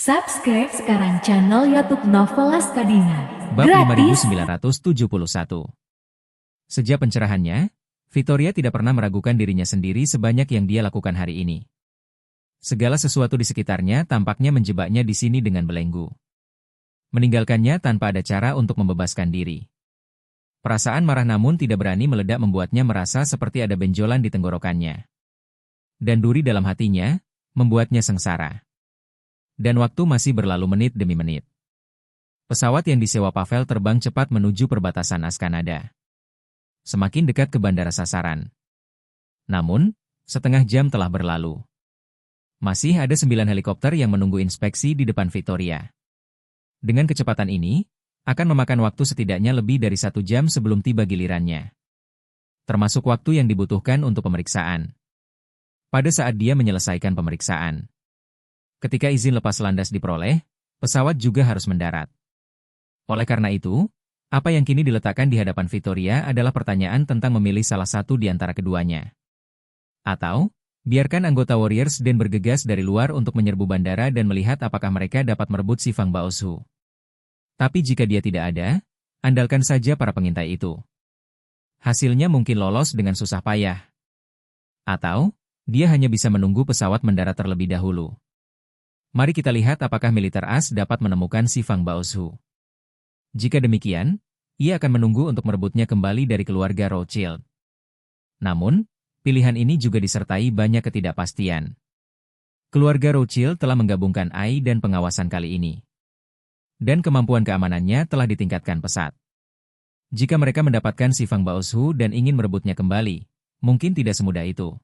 Subscribe sekarang channel YouTube Novelas Kadina. Bab Gratis. 5971. Sejak pencerahannya, Victoria tidak pernah meragukan dirinya sendiri sebanyak yang dia lakukan hari ini. Segala sesuatu di sekitarnya tampaknya menjebaknya di sini dengan belenggu. Meninggalkannya tanpa ada cara untuk membebaskan diri. Perasaan marah namun tidak berani meledak membuatnya merasa seperti ada benjolan di tenggorokannya. Dan duri dalam hatinya, membuatnya sengsara. Dan waktu masih berlalu menit demi menit. Pesawat yang disewa Pavel terbang cepat menuju perbatasan Askanada. Semakin dekat ke bandara sasaran. Namun, setengah jam telah berlalu. Masih ada 9 helikopter yang menunggu inspeksi di depan Victoria. Dengan kecepatan ini, akan memakan waktu setidaknya lebih dari 1 jam sebelum tiba gilirannya. Termasuk waktu yang dibutuhkan untuk pemeriksaan. Pada saat dia menyelesaikan pemeriksaan. Ketika izin lepas landas diperoleh, pesawat juga harus mendarat. Oleh karena itu, apa yang kini diletakkan di hadapan Victoria adalah pertanyaan tentang memilih salah satu di antara keduanya. Atau, biarkan anggota Warriors Den bergegas dari luar untuk menyerbu bandara dan melihat apakah mereka dapat merebut si Fang Baozu. Tapi jika dia tidak ada, andalkan saja para pengintai itu. Hasilnya mungkin lolos dengan susah payah. Atau, dia hanya bisa menunggu pesawat mendarat terlebih dahulu. Mari kita lihat apakah militer AS dapat menemukan si Fang Baozu. Jika demikian, ia akan menunggu untuk merebutnya kembali dari keluarga Rothschild. Namun, pilihan ini juga disertai banyak ketidakpastian. Keluarga Rothschild telah menggabungkan AI dan pengawasan kali ini. Dan kemampuan keamanannya telah ditingkatkan pesat. Jika mereka mendapatkan si Fang Baozu dan ingin merebutnya kembali, mungkin tidak semudah itu.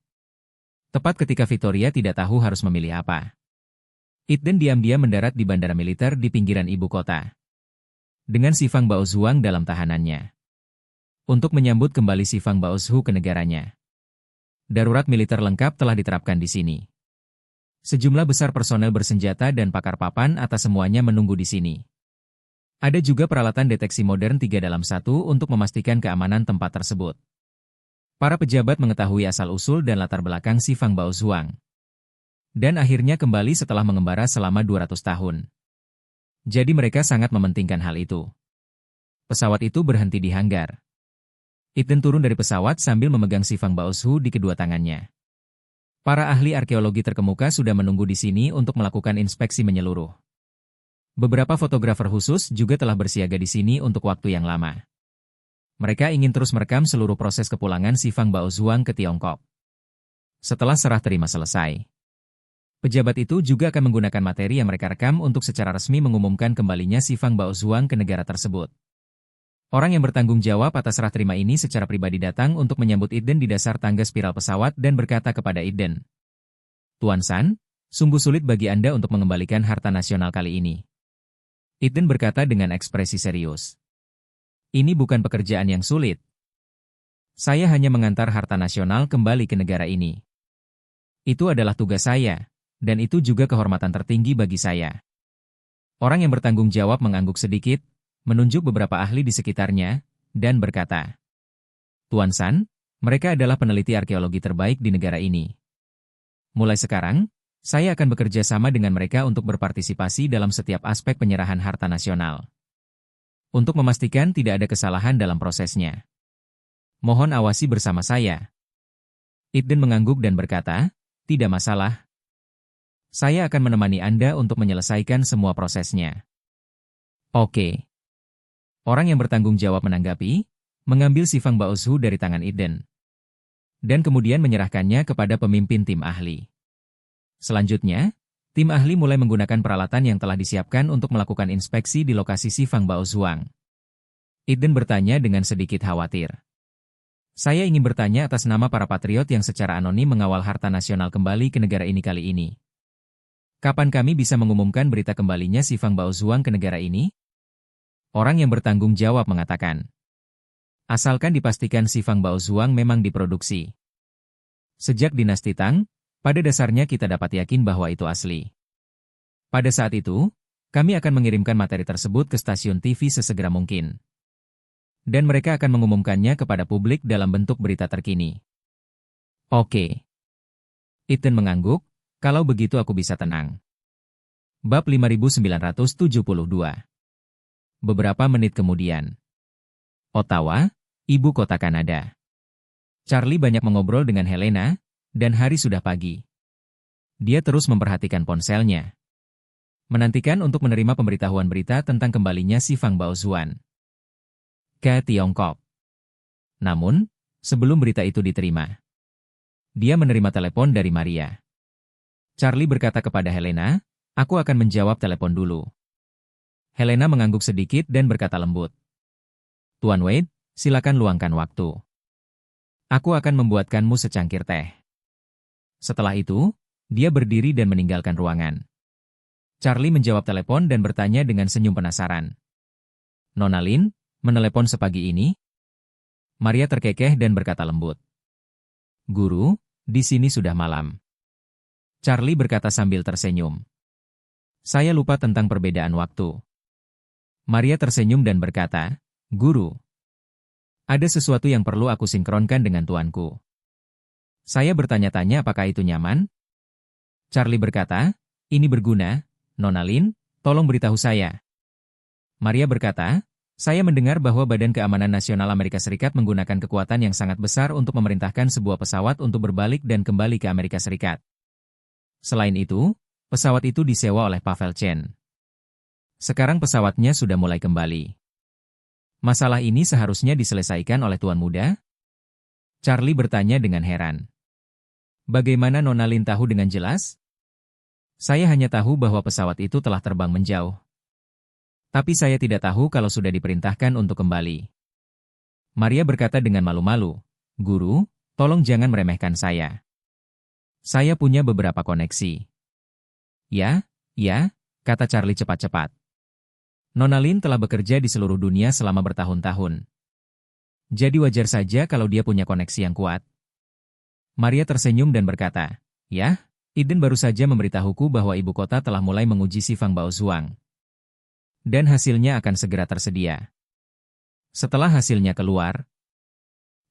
Tepat ketika Victoria tidak tahu harus memilih apa. Iden diam-diam mendarat di bandara militer di pinggiran ibu kota. Dengan si Fang Baozuang dalam tahanannya. Untuk menyambut kembali si Fang Baozu ke negaranya. Darurat militer lengkap telah diterapkan di sini. Sejumlah besar personel bersenjata dan pakar papan atas semuanya menunggu di sini. Ada juga peralatan deteksi modern 3-1 untuk memastikan keamanan tempat tersebut. Para pejabat mengetahui asal-usul dan latar belakang si Fang Baozuang. Dan akhirnya kembali setelah mengembara selama 200 tahun. Jadi mereka sangat mementingkan hal itu. Pesawat itu berhenti di hanggar. Iden turun dari pesawat sambil memegang si Fang Baozu di kedua tangannya. Para ahli arkeologi terkemuka sudah menunggu di sini untuk melakukan inspeksi menyeluruh. Beberapa fotografer khusus juga telah bersiaga di sini untuk waktu yang lama. Mereka ingin terus merekam seluruh proses kepulangan si Fang Baozuang ke Tiongkok. Setelah serah terima selesai. Pejabat itu juga akan menggunakan materi yang mereka rekam untuk secara resmi mengumumkan kembalinya si Fang Baozuang ke negara tersebut. Orang yang bertanggung jawab atas serah terima ini secara pribadi datang untuk menyambut Iden di dasar tangga spiral pesawat dan berkata kepada Iden, "Tuan San, sungguh sulit bagi Anda untuk mengembalikan harta nasional kali ini." Iden berkata dengan ekspresi serius, "Ini bukan pekerjaan yang sulit. Saya hanya mengantar harta nasional kembali ke negara ini. Itu adalah tugas saya. Dan itu juga kehormatan tertinggi bagi saya." Orang yang bertanggung jawab mengangguk sedikit, menunjuk beberapa ahli di sekitarnya, dan berkata, "Tuan San, mereka adalah peneliti arkeologi terbaik di negara ini. Mulai sekarang, saya akan bekerja sama dengan mereka untuk berpartisipasi dalam setiap aspek penyerahan harta nasional. Untuk memastikan tidak ada kesalahan dalam prosesnya. Mohon awasi bersama saya." Iden mengangguk dan berkata, "Tidak masalah. Saya akan menemani Anda untuk menyelesaikan semua prosesnya." Oke. Orang yang bertanggung jawab menanggapi, mengambil si Fang Baozu dari tangan Iden. Dan kemudian menyerahkannya kepada pemimpin tim ahli. Selanjutnya, tim ahli mulai menggunakan peralatan yang telah disiapkan untuk melakukan inspeksi di lokasi si Fang Baozuang. Iden bertanya dengan sedikit khawatir. "Saya ingin bertanya atas nama para patriot yang secara anonim mengawal harta nasional kembali ke negara ini kali ini. Kapan kami bisa mengumumkan berita kembalinya si Fang Baozuang ke negara ini?" Orang yang bertanggung jawab mengatakan, "Asalkan dipastikan si Fang Baozuang memang diproduksi. Sejak dinasti Tang, pada dasarnya kita dapat yakin bahwa itu asli. Pada saat itu, kami akan mengirimkan materi tersebut ke stasiun TV sesegera mungkin. Dan mereka akan mengumumkannya kepada publik dalam bentuk berita terkini." Oke. Iden mengangguk. "Kalau begitu aku bisa tenang." Bab 5972. Beberapa menit kemudian. Ottawa, ibu kota Kanada. Charlie banyak mengobrol dengan Helena, dan hari sudah pagi. Dia terus memperhatikan ponselnya. Menantikan untuk menerima pemberitahuan berita tentang kembalinya si Fang Baozuan ke Tiongkok. Namun, sebelum berita itu diterima, dia menerima telepon dari Maria. Charlie berkata kepada Helena, "Aku akan menjawab telepon dulu." Helena mengangguk sedikit dan berkata lembut, "Tuan Wade, silakan luangkan waktu. Aku akan membuatkanmu secangkir teh." Setelah itu, dia berdiri dan meninggalkan ruangan. Charlie menjawab telepon dan bertanya dengan senyum penasaran, "Nona Lin, menelepon sepagi ini?" Maria terkekeh dan berkata lembut, "Guru, di sini sudah malam." Charlie berkata sambil tersenyum, "Saya lupa tentang perbedaan waktu." Maria tersenyum dan berkata, "Guru, ada sesuatu yang perlu aku sinkronkan dengan tuanku." Saya bertanya-tanya apakah itu nyaman? Charlie berkata, "Ini berguna, Nona Lin, tolong beritahu saya." Maria berkata, "Saya mendengar bahwa Badan Keamanan Nasional Amerika Serikat menggunakan kekuatan yang sangat besar untuk memerintahkan sebuah pesawat untuk berbalik dan kembali ke Amerika Serikat. Selain itu, pesawat itu disewa oleh Pavel Chen. Sekarang pesawatnya sudah mulai kembali. Masalah ini seharusnya diselesaikan oleh Tuan Muda?" Charlie bertanya dengan heran. "Bagaimana Nona Lin tahu dengan jelas?" "Saya hanya tahu bahwa pesawat itu telah terbang menjauh. Tapi saya tidak tahu kalau sudah diperintahkan untuk kembali." Maria berkata dengan malu-malu, "Guru, tolong jangan meremehkan saya. Saya punya beberapa koneksi." Ya, kata Charlie cepat-cepat. "Nona Lin telah bekerja di seluruh dunia selama bertahun-tahun. Jadi wajar saja kalau dia punya koneksi yang kuat." Maria tersenyum dan berkata, "Ya, Eden baru saja memberitahuku bahwa ibu kota telah mulai menguji si Fang Baozuang. Dan hasilnya akan segera tersedia. Setelah hasilnya keluar,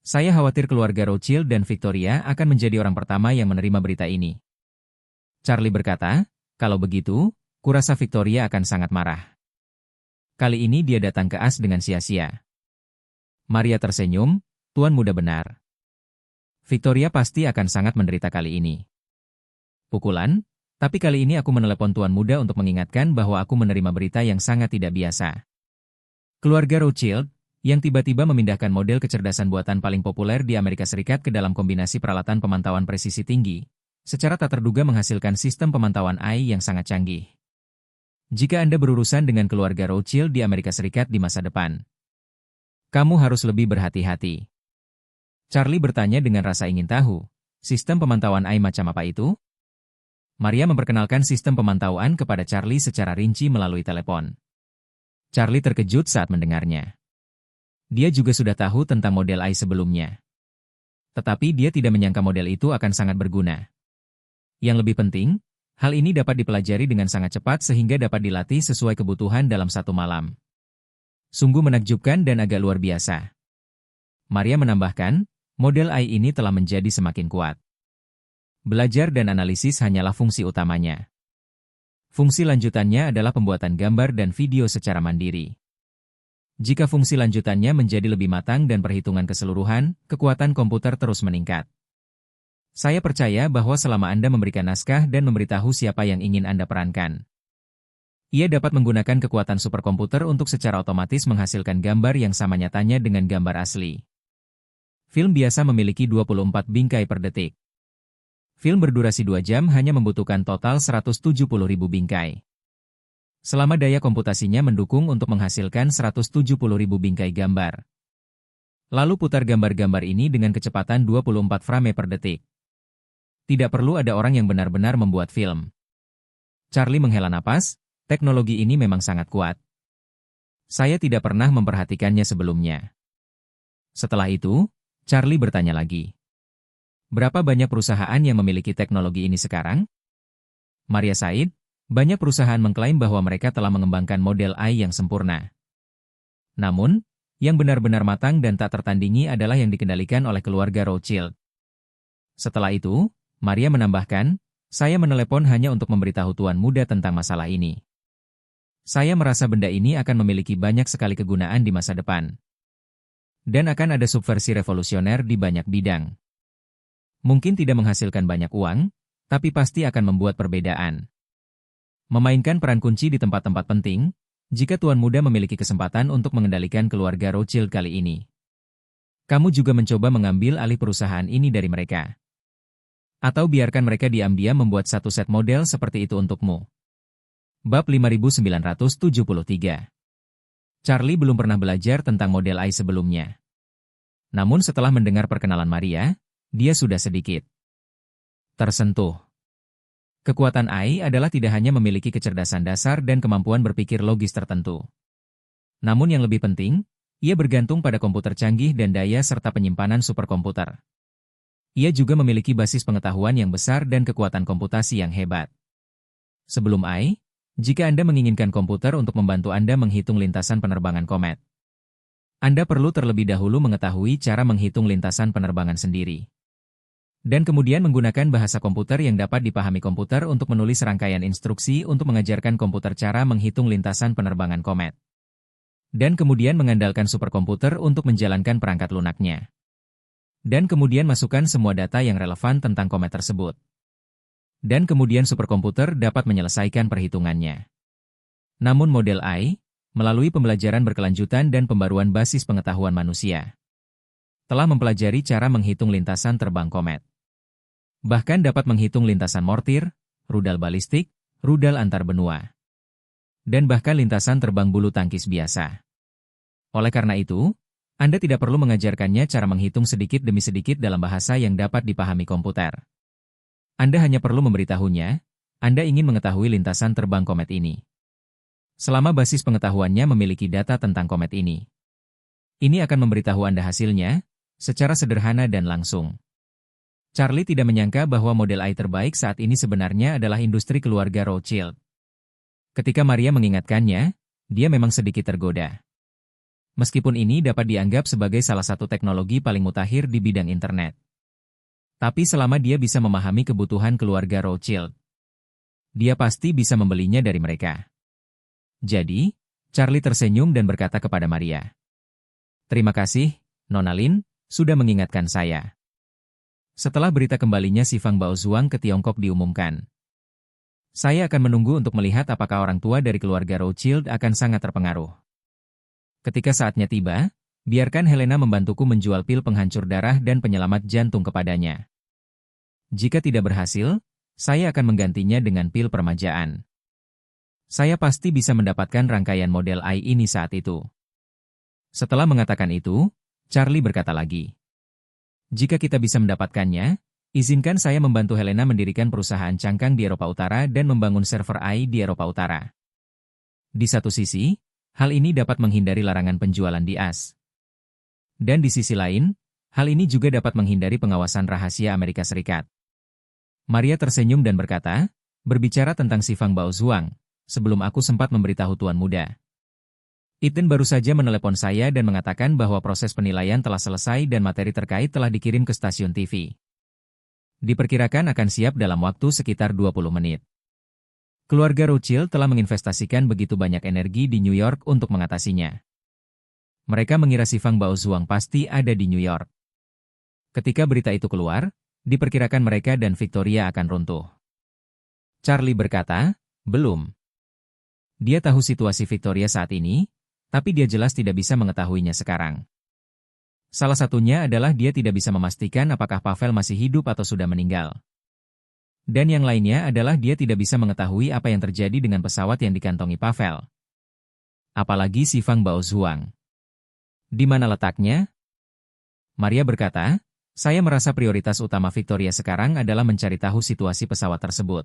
saya khawatir keluarga Rothschild dan Victoria akan menjadi orang pertama yang menerima berita ini." Charlie berkata, "Kalau begitu, kurasa Victoria akan sangat marah. Kali ini dia datang ke As dengan sia-sia." Maria tersenyum, "Tuan Muda benar. Victoria pasti akan sangat menderita kali ini." Pukulan, tapi kali ini aku menelepon Tuan Muda untuk mengingatkan bahwa aku menerima berita yang sangat tidak biasa. Keluarga Rothschild, yang tiba-tiba memindahkan model kecerdasan buatan paling populer di Amerika Serikat ke dalam kombinasi peralatan pemantauan presisi tinggi, secara tak terduga menghasilkan sistem pemantauan AI yang sangat canggih. Jika Anda berurusan dengan keluarga Rothschild di Amerika Serikat di masa depan, kamu harus lebih berhati-hati." Charlie bertanya dengan rasa ingin tahu, "Sistem pemantauan AI macam apa itu?" Maria memperkenalkan sistem pemantauan kepada Charlie secara rinci melalui telepon. Charlie terkejut saat mendengarnya. Dia juga sudah tahu tentang model AI sebelumnya. Tetapi dia tidak menyangka model itu akan sangat berguna. Yang lebih penting, hal ini dapat dipelajari dengan sangat cepat sehingga dapat dilatih sesuai kebutuhan dalam satu malam. Sungguh menakjubkan dan agak luar biasa. Maria menambahkan, model AI ini telah menjadi semakin kuat. Belajar dan analisis hanyalah fungsi utamanya. Fungsi lanjutannya adalah pembuatan gambar dan video secara mandiri. Jika fungsi lanjutannya menjadi lebih matang dan perhitungan keseluruhan, kekuatan komputer terus meningkat. Saya percaya bahwa selama Anda memberikan naskah dan memberitahu siapa yang ingin Anda perankan, ia dapat menggunakan kekuatan superkomputer untuk secara otomatis menghasilkan gambar yang sama nyatanya dengan gambar asli. Film biasa memiliki 24 bingkai per detik. Film berdurasi 2 jam hanya membutuhkan total 170.000 bingkai. Selama daya komputasinya mendukung untuk menghasilkan 170.000 bingkai gambar. Lalu putar gambar-gambar ini dengan kecepatan 24 frame per detik. Tidak perlu ada orang yang benar-benar membuat film. Charlie menghela napas, teknologi ini memang sangat kuat. Saya tidak pernah memperhatikannya sebelumnya. Setelah itu, Charlie bertanya lagi. Berapa banyak perusahaan yang memiliki teknologi ini sekarang? Maria Said, banyak perusahaan mengklaim bahwa mereka telah mengembangkan model AI yang sempurna. Namun, yang benar-benar matang dan tak tertandingi adalah yang dikendalikan oleh keluarga Rothschild. Setelah itu, Maria menambahkan, Saya menelepon hanya untuk memberitahu tuan muda tentang masalah ini. Saya merasa benda ini akan memiliki banyak sekali kegunaan di masa depan. Dan akan ada subversi revolusioner di banyak bidang. Mungkin tidak menghasilkan banyak uang, tapi pasti akan membuat perbedaan. Memainkan peran kunci di tempat-tempat penting, jika tuan muda memiliki kesempatan untuk mengendalikan keluarga Rothschild kali ini. Kamu juga mencoba mengambil alih perusahaan ini dari mereka. Atau biarkan mereka diam-diam membuat satu set model seperti itu untukmu. Bab 5973. Charlie belum pernah belajar tentang model AI sebelumnya. Namun setelah mendengar perkenalan Maria, dia sudah sedikit tersentuh. Kekuatan AI adalah tidak hanya memiliki kecerdasan dasar dan kemampuan berpikir logis tertentu. Namun yang lebih penting, ia bergantung pada komputer canggih dan daya serta penyimpanan superkomputer. Ia juga memiliki basis pengetahuan yang besar dan kekuatan komputasi yang hebat. Sebelum AI, jika Anda menginginkan komputer untuk membantu Anda menghitung lintasan penerbangan komet, Anda perlu terlebih dahulu mengetahui cara menghitung lintasan penerbangan sendiri. Dan kemudian menggunakan bahasa komputer yang dapat dipahami komputer untuk menulis rangkaian instruksi untuk mengajarkan komputer cara menghitung lintasan penerbangan komet. Dan kemudian mengandalkan superkomputer untuk menjalankan perangkat lunaknya. Dan kemudian masukkan semua data yang relevan tentang komet tersebut. Dan kemudian superkomputer dapat menyelesaikan perhitungannya. Namun model AI, melalui pembelajaran berkelanjutan dan pembaruan basis pengetahuan manusia, telah mempelajari cara menghitung lintasan terbang komet. Bahkan dapat menghitung lintasan mortir, rudal balistik, rudal antar benua, dan bahkan lintasan terbang bulu tangkis biasa. Oleh karena itu, Anda tidak perlu mengajarkannya cara menghitung sedikit demi sedikit dalam bahasa yang dapat dipahami komputer. Anda hanya perlu memberitahunya, Anda ingin mengetahui lintasan terbang komet ini. Selama basis pengetahuannya memiliki data tentang komet ini. Ini akan memberitahu Anda hasilnya, secara sederhana dan langsung. Charlie tidak menyangka bahwa model AI terbaik saat ini sebenarnya adalah industri keluarga Rothschild. Ketika Maria mengingatkannya, dia memang sedikit tergoda. Meskipun ini dapat dianggap sebagai salah satu teknologi paling mutakhir di bidang internet. Tapi selama dia bisa memahami kebutuhan keluarga Rothschild, dia pasti bisa membelinya dari mereka. Jadi, Charlie tersenyum dan berkata kepada Maria, "Terima kasih, Nona Lin, sudah mengingatkan saya." Setelah berita kembalinya si Fang Baozuang ke Tiongkok diumumkan, saya akan menunggu untuk melihat apakah orang tua dari keluarga Rothschild akan sangat terpengaruh. Ketika saatnya tiba, biarkan Helena membantuku menjual pil penghancur darah dan penyelamat jantung kepadanya. Jika tidak berhasil, saya akan menggantinya dengan pil permajaan. Saya pasti bisa mendapatkan rangkaian model AI ini saat itu. Setelah mengatakan itu, Charlie berkata lagi, "Jika kita bisa mendapatkannya, izinkan saya membantu Helena mendirikan perusahaan cangkang di Eropa Utara dan membangun server AI di Eropa Utara." Di satu sisi, hal ini dapat menghindari larangan penjualan di AS. Dan di sisi lain, hal ini juga dapat menghindari pengawasan rahasia Amerika Serikat. Maria tersenyum dan berkata, "Berbicara tentang si Fang Baozuang, sebelum aku sempat memberitahu Tuan Muda. Iten baru saja menelepon saya dan mengatakan bahwa proses penilaian telah selesai dan materi terkait telah dikirim ke stasiun TV. Diperkirakan akan siap dalam waktu sekitar 20 menit. Keluarga Rothschild telah menginvestasikan begitu banyak energi di New York untuk mengatasinya. Mereka mengira si Fang Baozuang pasti ada di New York. Ketika berita itu keluar, diperkirakan mereka dan Victoria akan runtuh." Charlie berkata, "Belum. Dia tahu situasi Victoria saat ini, tapi dia jelas tidak bisa mengetahuinya sekarang. Salah satunya adalah dia tidak bisa memastikan apakah Pavel masih hidup atau sudah meninggal. Dan yang lainnya adalah dia tidak bisa mengetahui apa yang terjadi dengan pesawat yang dikantongi Pavel. Apalagi si Fang Baozuang. Di mana letaknya?" Maria berkata, "Saya merasa prioritas utama Victoria sekarang adalah mencari tahu situasi pesawat tersebut.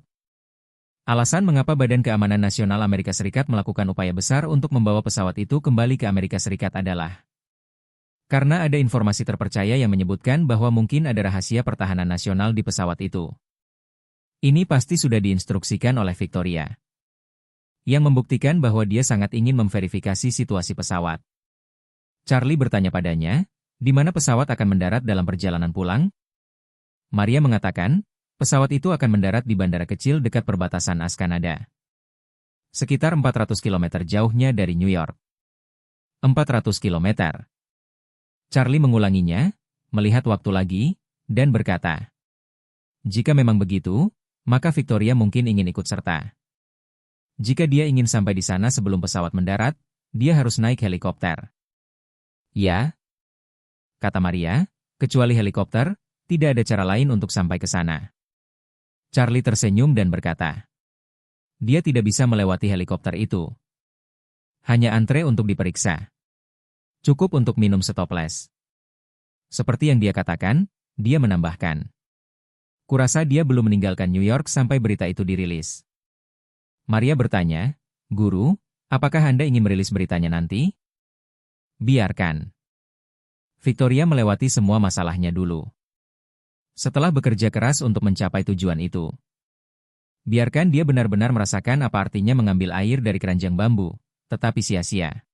Alasan mengapa Badan Keamanan Nasional Amerika Serikat melakukan upaya besar untuk membawa pesawat itu kembali ke Amerika Serikat adalah karena ada informasi terpercaya yang menyebutkan bahwa mungkin ada rahasia pertahanan nasional di pesawat itu. Ini pasti sudah diinstruksikan oleh Victoria, yang membuktikan bahwa dia sangat ingin memverifikasi situasi pesawat." Charlie bertanya padanya, "Di mana pesawat akan mendarat dalam perjalanan pulang?" Maria mengatakan, Pesawat itu akan mendarat di bandara kecil dekat perbatasan AS-Kanada. Sekitar 400 km jauhnya dari New York. 400 km. Charlie mengulanginya, melihat waktu lagi, dan berkata, jika memang begitu, maka Victoria mungkin ingin ikut serta. Jika dia ingin sampai di sana sebelum pesawat mendarat, dia harus naik helikopter. Ya, kata Maria, kecuali helikopter, tidak ada cara lain untuk sampai ke sana. Charlie tersenyum dan berkata, dia tidak bisa melewati helikopter itu. Hanya antre untuk diperiksa. Cukup untuk minum setoples. Seperti yang dia katakan, dia menambahkan. Kurasa dia belum meninggalkan New York sampai berita itu dirilis. Maria bertanya, Guru, apakah Anda ingin merilis beritanya nanti? Biarkan. Victoria melewati semua masalahnya dulu. Setelah bekerja keras untuk mencapai tujuan itu. Biarkan dia benar-benar merasakan apa artinya mengambil air dari keranjang bambu, tetapi sia-sia.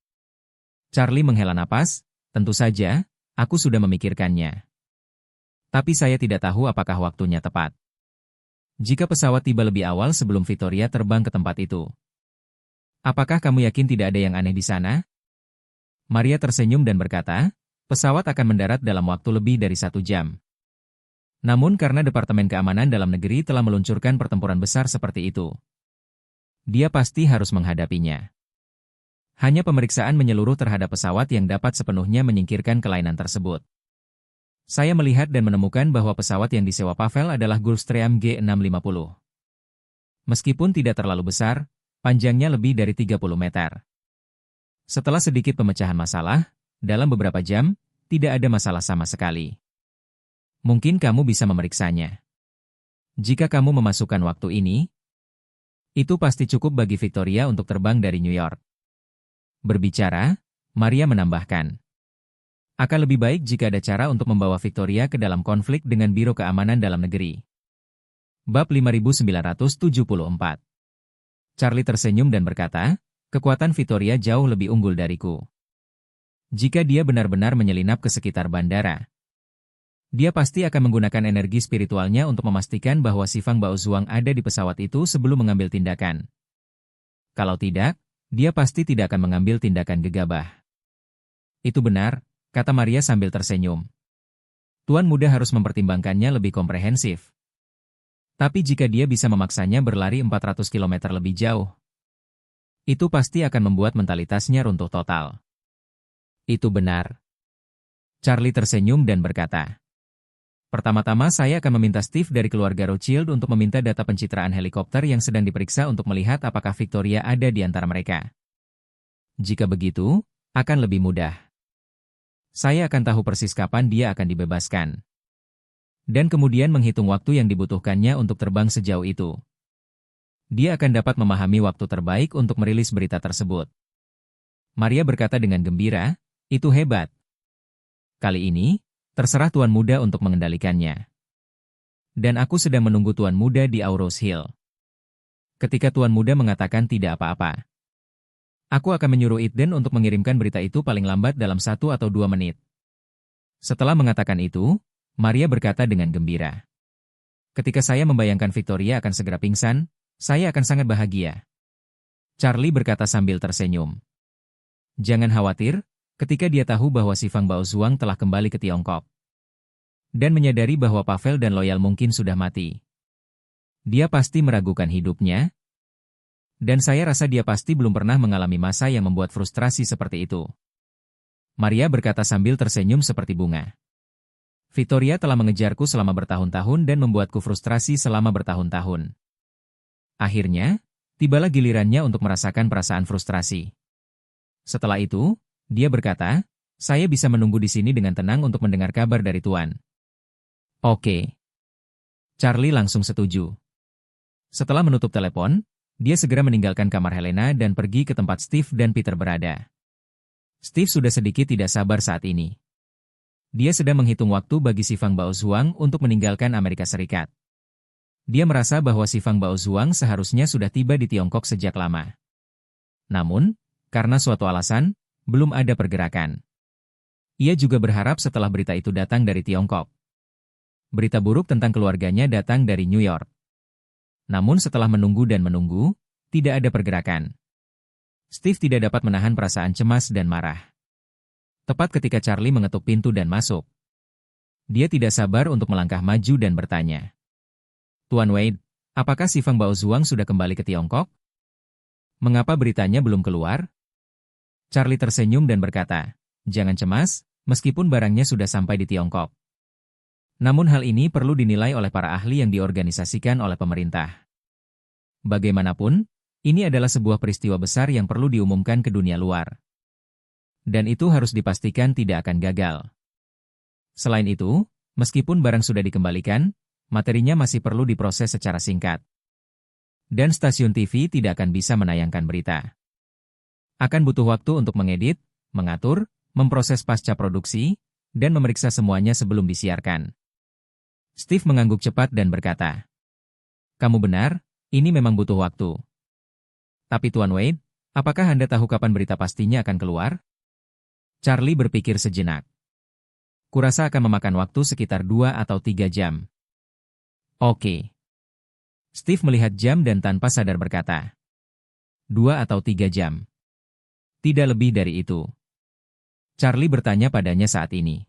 Charlie menghela napas, tentu saja, aku sudah memikirkannya. Tapi saya tidak tahu apakah waktunya tepat. Jika pesawat tiba lebih awal sebelum Victoria terbang ke tempat itu. Apakah kamu yakin tidak ada yang aneh di sana? Maria tersenyum dan berkata, pesawat akan mendarat dalam waktu lebih dari 1 jam. Namun karena Departemen Keamanan Dalam Negeri telah meluncurkan pertempuran besar seperti itu, dia pasti harus menghadapinya. Hanya pemeriksaan menyeluruh terhadap pesawat yang dapat sepenuhnya menyingkirkan kelainan tersebut. Saya melihat dan menemukan bahwa pesawat yang disewa Pavel adalah Gulfstream G650. Meskipun tidak terlalu besar, panjangnya lebih dari 30 meter. Setelah sedikit pemecahan masalah, dalam beberapa jam, tidak ada masalah sama sekali. Mungkin kamu bisa memeriksanya. Jika kamu memasukkan waktu ini, itu pasti cukup bagi Victoria untuk terbang dari New York. Berbicara, Maria menambahkan. Akan lebih baik jika ada cara untuk membawa Victoria ke dalam konflik dengan Biro Keamanan Dalam Negeri. Bab 5974. Charlie tersenyum dan berkata, kekuatan Victoria jauh lebih unggul dariku. Jika dia benar-benar menyelinap ke sekitar bandara, dia pasti akan menggunakan energi spiritualnya untuk memastikan bahwa si Fang Baozuang ada di pesawat itu sebelum mengambil tindakan. Kalau tidak, dia pasti tidak akan mengambil tindakan gegabah. Itu benar, kata Maria sambil tersenyum. Tuan muda harus mempertimbangkannya lebih komprehensif. Tapi jika dia bisa memaksanya berlari 400 km lebih jauh, itu pasti akan membuat mentalitasnya runtuh total. Itu benar. Charlie tersenyum dan berkata, pertama-tama saya akan meminta Steve dari keluarga Rothschild untuk meminta data pencitraan helikopter yang sedang diperiksa untuk melihat apakah Victoria ada di antara mereka. Jika begitu, akan lebih mudah. Saya akan tahu persis kapan dia akan dibebaskan. Dan kemudian menghitung waktu yang dibutuhkannya untuk terbang sejauh itu. Dia akan dapat memahami waktu terbaik untuk merilis berita tersebut. Maria berkata dengan gembira, itu hebat. Kali ini, terserah Tuan Muda untuk mengendalikannya. Dan aku sedang menunggu Tuan Muda di Auros Hill. Ketika Tuan Muda mengatakan tidak apa-apa, aku akan menyuruh Eden untuk mengirimkan berita itu paling lambat dalam 1 atau 2 menit. Setelah mengatakan itu, Maria berkata dengan gembira. Ketika saya membayangkan Victoria akan segera pingsan, saya akan sangat bahagia. Charlie berkata sambil tersenyum. Jangan khawatir, ketika dia tahu bahwa si Fang Baozuang telah kembali ke Tiongkok. Dan menyadari bahwa Pavel dan Loyal mungkin sudah mati. Dia pasti meragukan hidupnya. Dan saya rasa dia pasti belum pernah mengalami masa yang membuat frustrasi seperti itu. Maria berkata sambil tersenyum seperti bunga. Victoria telah mengejarku selama bertahun-tahun dan membuatku frustrasi selama bertahun-tahun. Akhirnya, tibalah gilirannya untuk merasakan perasaan frustrasi. Setelah itu, dia berkata, saya bisa menunggu di sini dengan tenang untuk mendengar kabar dari Tuan. Oke. Charlie langsung setuju. Setelah menutup telepon, dia segera meninggalkan kamar Helena dan pergi ke tempat Steve dan Peter berada. Steve sudah sedikit tidak sabar saat ini. Dia sedang menghitung waktu bagi si Fang Baozuang untuk meninggalkan Amerika Serikat. Dia merasa bahwa si Fang Baozuang seharusnya sudah tiba di Tiongkok sejak lama. Namun, karena suatu alasan, belum ada pergerakan. Ia juga berharap setelah berita itu datang dari Tiongkok, Berita buruk tentang keluarganya datang dari New York. Namun setelah menunggu dan menunggu, tidak ada pergerakan. Steve tidak dapat menahan perasaan cemas dan marah. Tepat ketika Charlie mengetuk pintu dan masuk. Dia tidak sabar untuk melangkah maju dan bertanya. Tuan Wade, apakah si Fang Baozuang sudah kembali ke Tiongkok? Mengapa beritanya belum keluar? Charlie tersenyum dan berkata, jangan cemas, meskipun barangnya sudah sampai di Tiongkok. Namun hal ini perlu dinilai oleh para ahli yang diorganisasikan oleh pemerintah. Bagaimanapun, ini adalah sebuah peristiwa besar yang perlu diumumkan ke dunia luar. Dan itu harus dipastikan tidak akan gagal. Selain itu, meskipun barang sudah dikembalikan, materinya masih perlu diproses secara singkat. Dan stasiun TV tidak akan bisa menayangkan berita. Akan butuh waktu untuk mengedit, mengatur, memproses pasca produksi, dan memeriksa semuanya sebelum disiarkan. Steve mengangguk cepat dan berkata, kamu benar, ini memang butuh waktu. Tapi Tuan Wade, apakah Anda tahu kapan berita pastinya akan keluar? Charlie berpikir sejenak. Kurasa akan memakan waktu sekitar 2 atau 3 jam. Oke. Steve melihat jam dan tanpa sadar berkata, 2 atau 3 jam. Tidak lebih dari itu. Charlie bertanya padanya saat ini.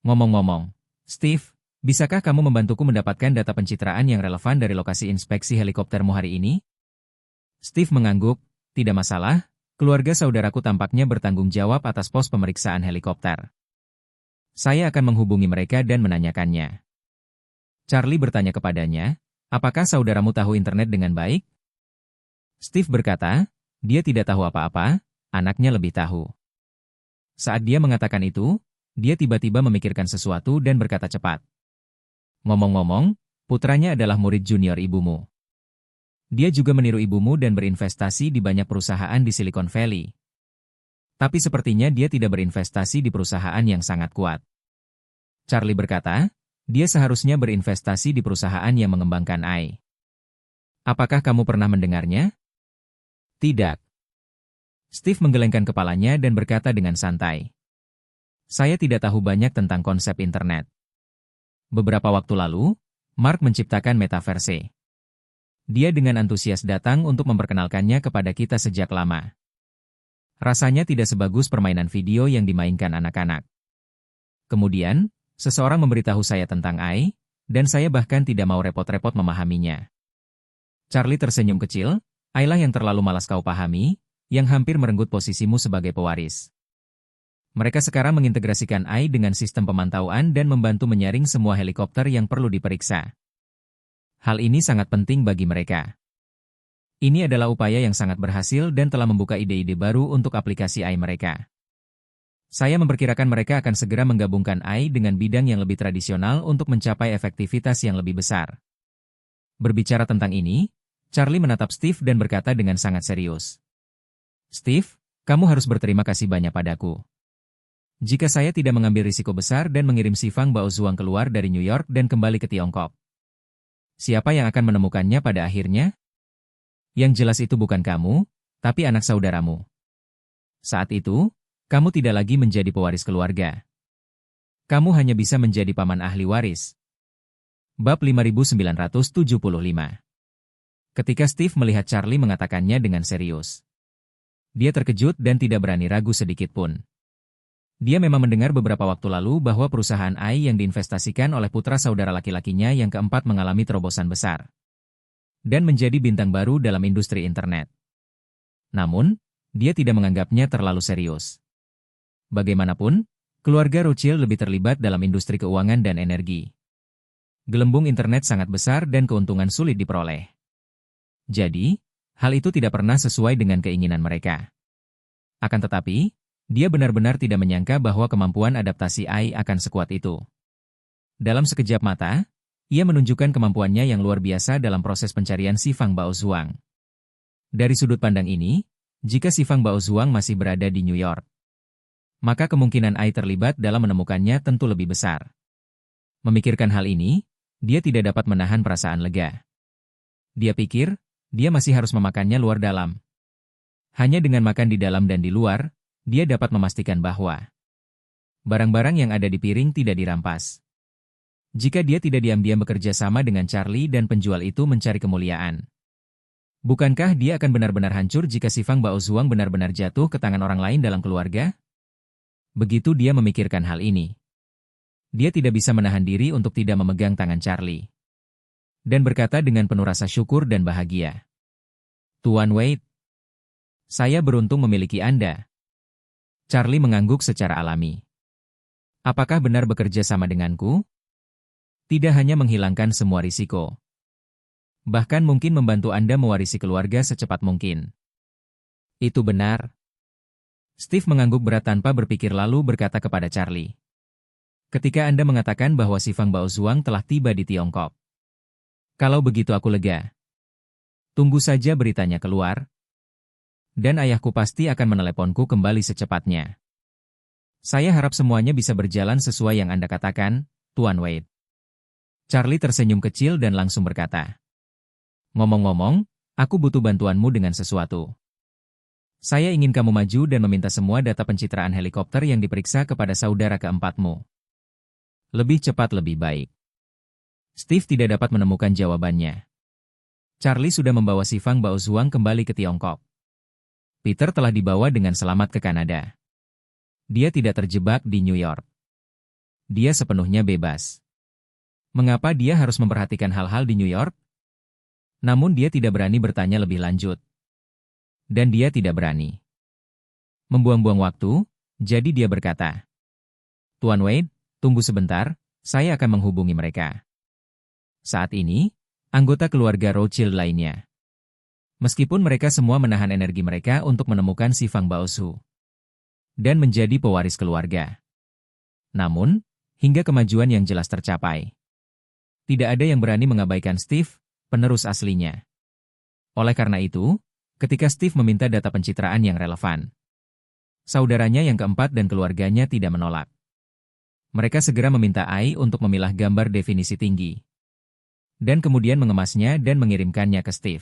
Ngomong-ngomong, Steve, bisakah kamu membantuku mendapatkan data pencitraan yang relevan dari lokasi inspeksi helikoptermu hari ini? Steve mengangguk, tidak masalah, keluarga saudaraku tampaknya bertanggung jawab atas pos pemeriksaan helikopter. Saya akan menghubungi mereka dan menanyakannya. Charlie bertanya kepadanya, apakah saudaramu tahu internet dengan baik? Steve berkata, dia tidak tahu apa-apa, anaknya lebih tahu. Saat dia mengatakan itu, dia tiba-tiba memikirkan sesuatu dan berkata cepat. Ngomong-ngomong, putranya adalah murid junior ibumu. Dia juga meniru ibumu dan berinvestasi di banyak perusahaan di Silicon Valley. Tapi sepertinya dia tidak berinvestasi di perusahaan yang sangat kuat. Charlie berkata, dia seharusnya berinvestasi di perusahaan yang mengembangkan AI. Apakah kamu pernah mendengarnya? Tidak. Steve menggelengkan kepalanya dan berkata dengan santai. Saya tidak tahu banyak tentang konsep internet. Beberapa waktu lalu, Mark menciptakan metaverse. Dia dengan antusias datang untuk memperkenalkannya kepada kita sejak lama. Rasanya tidak sebagus permainan video yang dimainkan anak-anak. Kemudian, seseorang memberitahu saya tentang AI, dan saya bahkan tidak mau repot-repot memahaminya. Charlie tersenyum kecil, AI-lah yang terlalu malas kau pahami, yang hampir merenggut posisimu sebagai pewaris. Mereka sekarang mengintegrasikan AI dengan sistem pemantauan dan membantu menyaring semua helikopter yang perlu diperiksa. Hal ini sangat penting bagi mereka. Ini adalah upaya yang sangat berhasil dan telah membuka ide-ide baru untuk aplikasi AI mereka. Saya memperkirakan mereka akan segera menggabungkan AI dengan bidang yang lebih tradisional untuk mencapai efektivitas yang lebih besar. Berbicara tentang ini, Charlie menatap Steve dan berkata dengan sangat serius. Steve, kamu harus berterima kasih banyak padaku. Jika saya tidak mengambil risiko besar dan mengirim si Fang Baozuang keluar dari New York dan kembali ke Tiongkok. Siapa yang akan menemukannya pada akhirnya? Yang jelas itu bukan kamu, tapi anak saudaramu. Saat itu, kamu tidak lagi menjadi pewaris keluarga. Kamu hanya bisa menjadi paman ahli waris. Bab 5975. Ketika Steve melihat Charlie mengatakannya dengan serius. Dia terkejut dan tidak berani ragu sedikitpun. Dia memang mendengar beberapa waktu lalu bahwa perusahaan AI yang diinvestasikan oleh putra saudara laki-lakinya yang keempat mengalami terobosan besar. Dan menjadi bintang baru dalam industri internet. Namun, dia tidak menganggapnya terlalu serius. Bagaimanapun, keluarga Rothschild lebih terlibat dalam industri keuangan dan energi. Gelembung internet sangat besar dan keuntungan sulit diperoleh. Jadi, hal itu tidak pernah sesuai dengan keinginan mereka. Akan tetapi, dia benar-benar tidak menyangka bahwa kemampuan adaptasi AI akan sekuat itu. Dalam sekejap mata, ia menunjukkan kemampuannya yang luar biasa dalam proses pencarian si Fang Baozuang. Dari sudut pandang ini, jika si Fang Baozuang masih berada di New York, maka kemungkinan AI terlibat dalam menemukannya tentu lebih besar. Memikirkan hal ini, dia tidak dapat menahan perasaan lega. Dia pikir, dia masih harus memakannya luar dalam. Hanya dengan makan di dalam dan di luar, dia dapat memastikan bahwa barang-barang yang ada di piring tidak dirampas. Jika dia tidak diam-diam bekerja sama dengan Charlie dan penjual itu mencari kemuliaan. Bukankah dia akan benar-benar hancur jika si Fang Baozuang benar-benar jatuh ke tangan orang lain dalam keluarga? Begitu dia memikirkan hal ini, dia tidak bisa menahan diri untuk tidak memegang tangan Charlie. Dan berkata dengan penuh rasa syukur dan bahagia. Tuan Wade, saya beruntung memiliki Anda. Charlie mengangguk secara alami. Apakah benar bekerja sama denganku? Tidak hanya menghilangkan semua risiko. Bahkan mungkin membantu Anda mewarisi keluarga secepat mungkin. Itu benar. Steve mengangguk berat tanpa berpikir lalu berkata kepada Charlie. Ketika Anda mengatakan bahwa si Fang Baozuang telah tiba di Tiongkok. Kalau begitu aku lega. Tunggu saja beritanya keluar. Dan ayahku pasti akan meneleponku kembali secepatnya. Saya harap semuanya bisa berjalan sesuai yang Anda katakan, Tuan Wade. Charlie tersenyum kecil dan langsung berkata. Ngomong-ngomong, aku butuh bantuanmu dengan sesuatu. Saya ingin kamu maju dan meminta semua data pencitraan helikopter yang diperiksa kepada saudara keempatmu. Lebih cepat lebih baik. Steve tidak dapat menemukan jawabannya. Charlie sudah membawa si Fang Baozuang kembali ke Tiongkok. Peter telah dibawa dengan selamat ke Kanada. Dia tidak terjebak di New York. Dia sepenuhnya bebas. Mengapa dia harus memperhatikan hal-hal di New York? Namun dia tidak berani bertanya lebih lanjut. Dan dia tidak berani membuang-buang waktu, jadi dia berkata, Tuan Wade, tunggu sebentar, saya akan menghubungi mereka. Saat ini, anggota keluarga Rothschild lainnya. Meskipun mereka semua menahan energi mereka untuk menemukan si Fang Baozu dan menjadi pewaris keluarga. Namun, hingga kemajuan yang jelas tercapai. Tidak ada yang berani mengabaikan Steve, penerus aslinya. Oleh karena itu, ketika Steve meminta data pencitraan yang relevan, saudaranya yang keempat dan keluarganya tidak menolak. Mereka segera meminta Ai untuk memilah gambar definisi tinggi. Dan kemudian mengemasnya dan mengirimkannya ke Steve.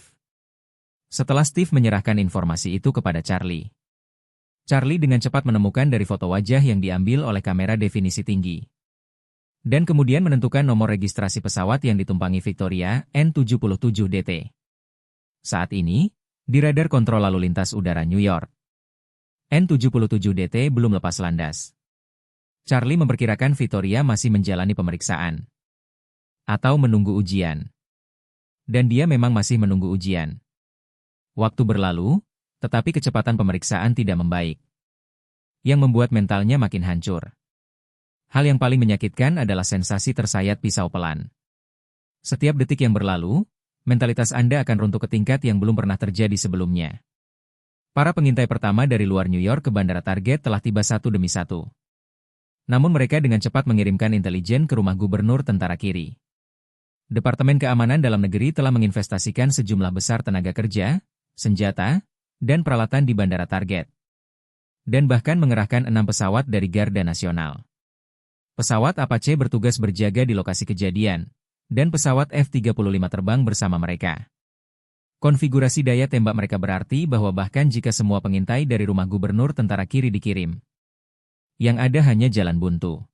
Setelah Steve menyerahkan informasi itu kepada Charlie. Charlie dengan cepat menemukan dari foto wajah yang diambil oleh kamera definisi tinggi. Dan kemudian menentukan nomor registrasi pesawat yang ditumpangi Victoria N77DT. Saat ini, di radar kontrol lalu lintas udara New York, N77DT belum lepas landas. Charlie memperkirakan Victoria masih menjalani pemeriksaan. Atau menunggu ujian. Dan dia memang masih menunggu ujian. Waktu berlalu, tetapi kecepatan pemeriksaan tidak membaik. Yang membuat mentalnya makin hancur. Hal yang paling menyakitkan adalah sensasi tersayat pisau pelan. Setiap detik yang berlalu, mentalitas Anda akan runtuh ke tingkat yang belum pernah terjadi sebelumnya. Para pengintai pertama dari luar New York ke bandara target telah tiba satu demi satu. Namun mereka dengan cepat mengirimkan intelijen ke rumah gubernur tentara kiri. Departemen Keamanan Dalam Negeri telah menginvestasikan sejumlah besar tenaga kerja, senjata, dan peralatan di bandara target. Dan bahkan mengerahkan 6 pesawat dari Garda Nasional. Pesawat Apache bertugas berjaga di lokasi kejadian, dan pesawat F-35 terbang bersama mereka. Konfigurasi daya tembak mereka berarti bahwa bahkan jika semua pengintai dari rumah gubernur tentara kiri dikirim, yang ada hanya jalan buntu.